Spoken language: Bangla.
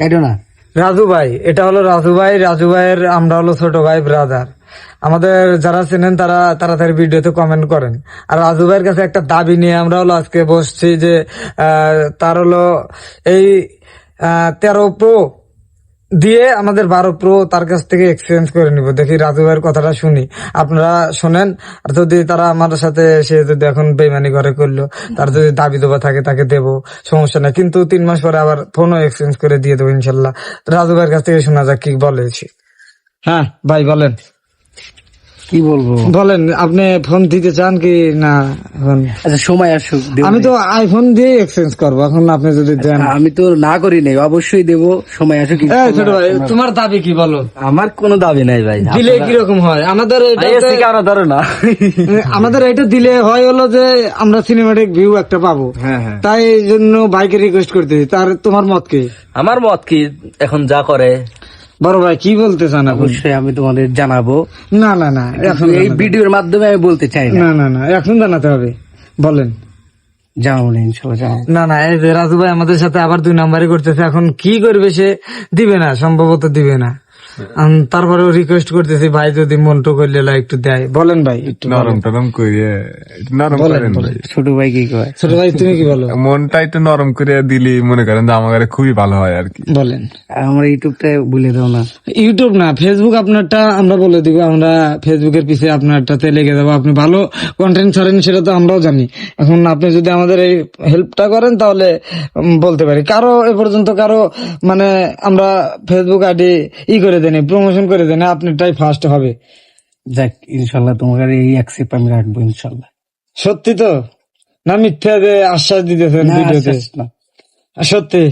কাটো না। রাজু ভাই, এটা হলো রাজু ভাই। রাজু ভাইয়ের আমরা হলো ছোট ভাই, ব্রাদার। আমাদের যারা চেনেন তারা তাড়াতাড়ি ভিডিওতে কমেন্ট করেন। আর রাজু ভাইয়ের কাছে একটা দাবি নিয়ে আমরা হলো আজকে বসছি যে তার হলো এই 13 প্রো দিয়ে আমাদের 12 প্রো তার কাছ থেকে এক্সচেঞ্জ করে নিব। দেখি রাজু ভাইয়ের কথাটা শুনি, আপনারা শোনেন। আর যদি তারা আমার সাথে সে যদি এখন বেইমানি করে করলো, তার যদি দাবি দেওয়া থাকে তাকে দেব, সমস্যা নাই। কিন্তু 3 মাস পরে আবার ফোনও এক্সচেঞ্জ করে দিয়ে দেবো ইনশাল্লাহ। রাজু ভাইয়ের কাছ থেকে শোনা যাক কি বলেছি। হ্যাঁ ভাই বলেন, কি বলবো? বলেন আপনি ফোন দিতে চান কি না? এখন আচ্ছা সময় আসুক, দেব। আমি তো আইফোন দিয়ে এক্সচেঞ্জ করবো, এখন আপনি যদি দেন। আমি তো না করি নাই, অবশ্যই দেব, সময় আসুক। এই ছোট ভাই, তোমার দাবি কি বলো? আমার কোনো দাবি নাই ভাই, দিলে কিরকম হয়? আমাদের ধরো না। আমাদের এটা দিলে হয় হলো যে আমরা সিনেমাটিক ভিউ একটা পাবো, হ্যাঁ হ্যাঁ, তাই এই জন্য বাইকে রিকোয়েস্ট করতেছি। তার তোমার মত কি? আমার মত কি এখন যা করে। বড় ভাই কি বলতে চান এখন? অবশ্যই আমি তোমাদের জানাবো। না না না, এখন এই ভিডিওর মাধ্যমে আমি বলতে চাই না। না না না, এখন জানাতে হবে। বলেন। জানাবো না, ইনশাল্লাহ জানাবো। না না, এই যে রাজু ভাই আমাদের সাথে আবার 2 নাম্বারই করতেছে। এখন কি করবে সে? দিবে না, সম্ভবত দিবে না। তারপরেও রিকোয়েস্ট করতেছি ভাই যদি মনটো করলে একটু দেয়। বলেন ভাই, একটু নরম টরম করিয়ে নরম করেন ভাই। ছোট ভাই কি কয়? ছোট ভাই তুমি কি বলো? মনটা একটু নরম করে দিলি মনে করেন যে আমার খুবই ভালো হয় আর কি। বলেন। আমার ইউটিউবটা বলে দাও না। ইউটিউব না, ফেসবুক আপনারটা আমরা বলে দিব। আমরা ফেসবুকের পিছে আপনারটাতে লেগে যাবো। আপনি ভালো কন্টেন্ট ছাড়েন সেটা তো আমরাও জানি। এখন আপনি যদি আমাদের এই হেল্পটা করেন তাহলে বলতে পারি। কারো এ পর্যন্ত কারো মানে আমরা ফেসবুক আইডি করে দেনি, প্রমোশন করে দেনি, আপনারটাই ফার্স্ট হবে। যাক, ইনশাল্লাহ তোমার এই অ্যাকসেপ্ট আমি রাখবো ইনশাল্লাহ। সত্যি তো না মিথ্যা যে আশ্বাস দিতেছেন না, ভিডিওতে? আশ্বাস না। সত্যি?